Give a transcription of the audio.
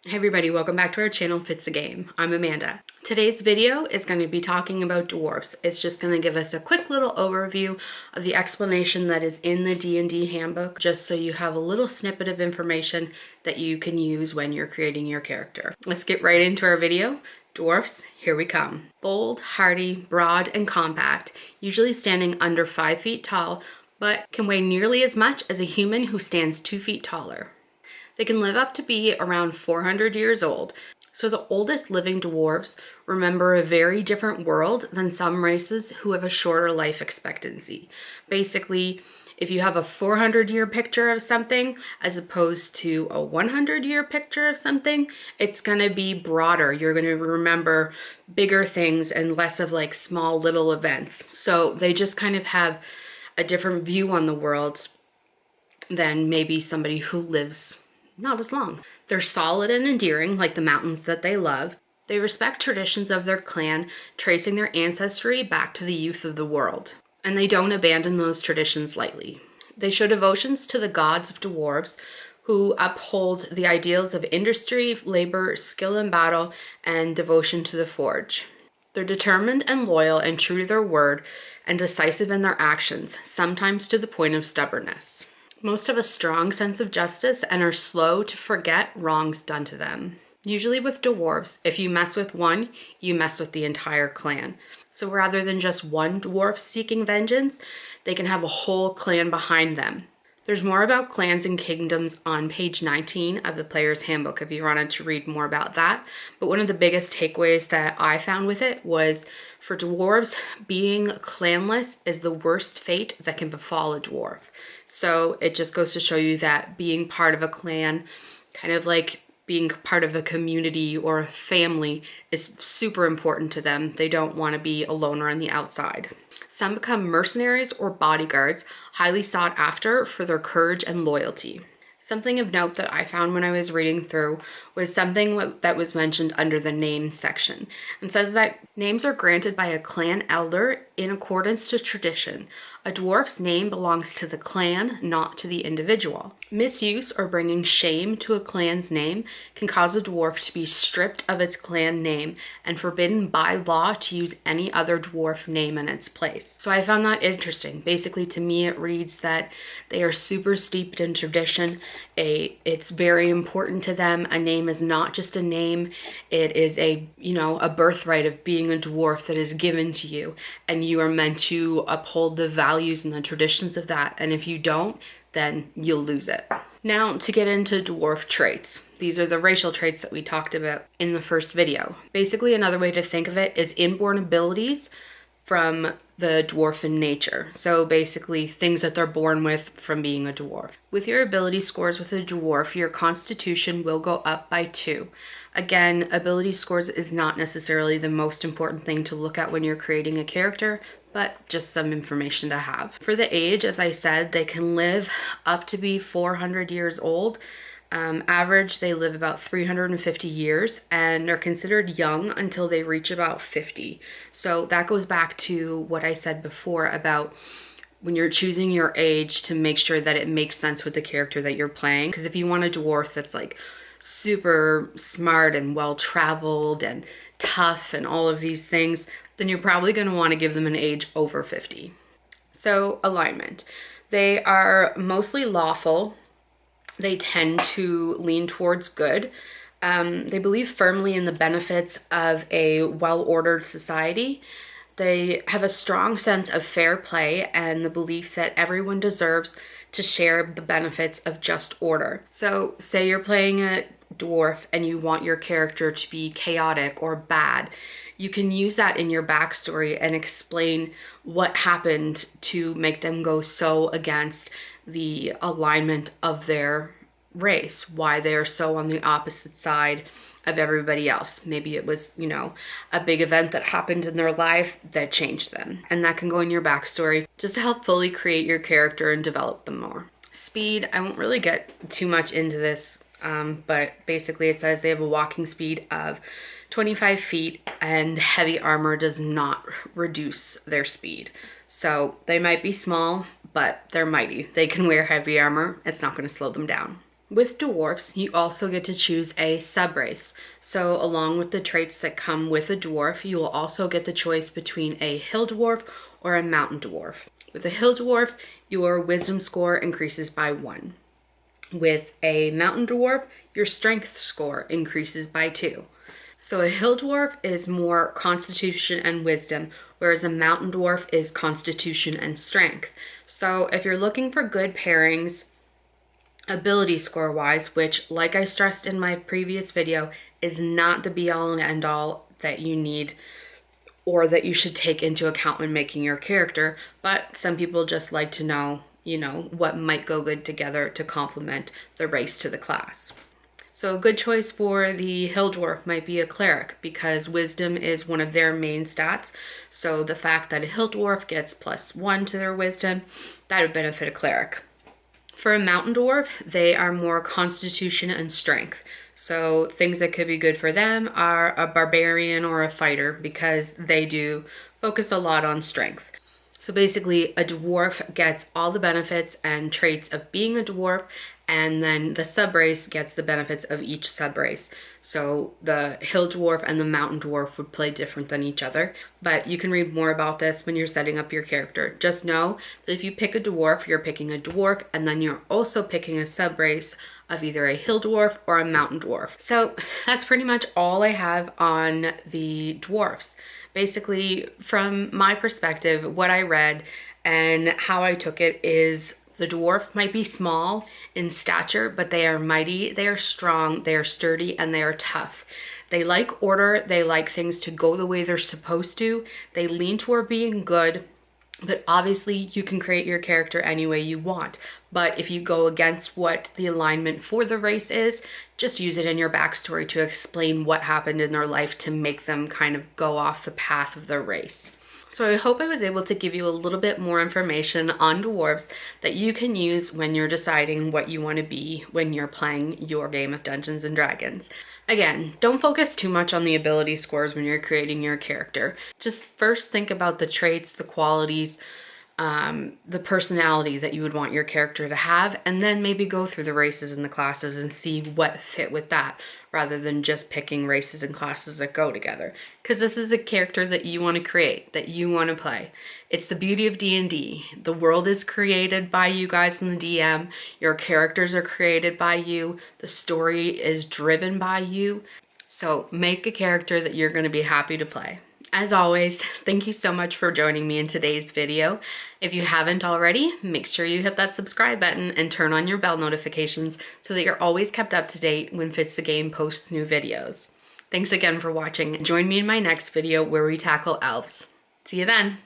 Hey everybody, welcome back to our channel, Fits the Game. I'm Amanda. Today's video is going to be talking about dwarves. It's just going to give us a quick little overview of the explanation that is in the D&D handbook, just so you have a little snippet of information that you can use when you're creating your character. Let's get right into our video. Dwarfs, here we come. Bold, hardy, broad, and compact, usually standing under 5 feet tall, but can weigh nearly as much as a human who stands 2 feet taller. They can live up to be around 400 years old, so the oldest living dwarves remember a very different world than some races who have a shorter life expectancy. Basically, if you have a 400-year picture of something as opposed to a 100-year picture of something, it's going to be broader. You're going to remember bigger things and less of like small little events. So they just kind of have a different view on the world than maybe somebody who lives not as long. They're solid and endearing, like the mountains that they love. They respect traditions of their clan, tracing their ancestry back to the youth of the world. And they don't abandon those traditions lightly. They show devotions to the gods of dwarves, who uphold the ideals of industry, labor, skill in battle, and devotion to the forge. They're determined and loyal and true to their word, and decisive in their actions, sometimes to the point of stubbornness. Most have a strong sense of justice and are slow to forget wrongs done to them. Usually with dwarves, if you mess with one, you mess with the entire clan. So rather than just one dwarf seeking vengeance, they can have a whole clan behind them. There's more about clans and kingdoms on page 19 of the player's handbook if you wanted to read more about that. But one of the biggest takeaways that I found with it was, for dwarves, being clanless is the worst fate that can befall a dwarf. So it just goes to show you that being part of a clan, kind of like being part of a community or a family, is super important to them. They don't want to be a loner on the outside. Some become mercenaries or bodyguards, highly sought after for their courage and loyalty. Something of note that I found when I was reading through was something that was mentioned under the names section. It says that names are granted by a clan elder in accordance to tradition. A dwarf's name belongs to the clan, not to the individual. Misuse or bringing shame to a clan's name can cause a dwarf to be stripped of its clan name and forbidden by law to use any other dwarf name in its place. So I found that interesting. Basically, to me, it reads that they are super steeped in tradition. It's very important to them. A name is not just a name. It is a birthright of being a dwarf that is given to you, and you are meant to uphold the values and the traditions of that. And if you don't, then you'll lose it. Now, to get into dwarf traits. These are the racial traits that we talked about in the first video. Basically, another way to think of it is inborn abilities from the dwarfen nature. So basically things that they're born with from being a dwarf. With your ability scores with a dwarf, your constitution will go up by 2. Again, ability scores is not necessarily the most important thing to look at when you're creating a character, but just some information to have. For the age, as I said, they can live up to be 400 years old. Average, they live about 350 years and are considered young until they reach about 50. So that goes back to what I said before about when you're choosing your age to make sure that it makes sense with the character that you're playing. Because if you want a dwarf that's like super smart and well-traveled and tough and all of these things, then you're probably going to want to give them an age over 50. So alignment. They are mostly lawful. They tend to lean towards good. They believe firmly in the benefits of a well-ordered society. They have a strong sense of fair play and the belief that everyone deserves to share the benefits of just order. So say you're playing a dwarf and you want your character to be chaotic or bad. You can use that in your backstory and explain what happened to make them go so against the alignment of their race, why they're so on the opposite side of everybody else. Maybe it was, a big event that happened in their life that changed them. And that can go in your backstory just to help fully create your character and develop them more. Speed, I won't really get too much into this, but basically it says they have a walking speed of 25 feet and heavy armor does not reduce their speed. So they might be small, but they're mighty. They can wear heavy armor. It's not going to slow them down. With dwarfs, you also get to choose a subrace. So along with the traits that come with a dwarf, you will also get the choice between a hill dwarf or a mountain dwarf. With a hill dwarf, your wisdom score increases by 1. With a mountain dwarf, your strength score increases by 2. So a hill dwarf is more constitution and wisdom, whereas a mountain dwarf is constitution and strength. So if you're looking for good pairings, ability score wise, which like I stressed in my previous video, is not the be all and end all that you need or that you should take into account when making your character, but some people just like to know, what might go good together to complement the race to the class. So a good choice for the hill dwarf might be a cleric because wisdom is one of their main stats. So the fact that a hill dwarf gets +1 to their wisdom, that would benefit a cleric. For a mountain dwarf, they are more constitution and strength. So things that could be good for them are a barbarian or a fighter because they do focus a lot on strength. So basically, a dwarf gets all the benefits and traits of being a dwarf, and then the subrace gets the benefits of each subrace. So the hill dwarf and the mountain dwarf would play different than each other, but you can read more about this when you're setting up your character. Just know that if you pick a dwarf, you're picking a dwarf, and then you're also picking a subrace of either a hill dwarf or a mountain dwarf. So that's pretty much all I have on the dwarfs. Basically, from my perspective, what I read and how I took it is the dwarf might be small in stature, but they are mighty, they are strong, they are sturdy, and they are tough. They like order, they like things to go the way they're supposed to, they lean toward being good, but obviously you can create your character any way you want. But if you go against what the alignment for the race is, just use it in your backstory to explain what happened in their life to make them kind of go off the path of their race. So I hope I was able to give you a little bit more information on dwarves that you can use when you're deciding what you want to be when you're playing your game of Dungeons and Dragons. Again, don't focus too much on the ability scores when you're creating your character. Just first think about the traits, the qualities, the personality that you would want your character to have, and then maybe go through the races and the classes and see what fit with that, rather than just picking races and classes that go together. Because this is a character that you want to create, that you want to play. It's the beauty of D&D. The world is created by you guys in the DM. Your characters are created by you. The story is driven by you. So make a character that you're going to be happy to play. As always, thank you so much for joining me in today's video. If you haven't already, make sure you hit that subscribe button and turn on your bell notifications so that you're always kept up to date when Fits the Game posts new videos. Thanks again for watching. Join me in my next video where we tackle elves. See you then.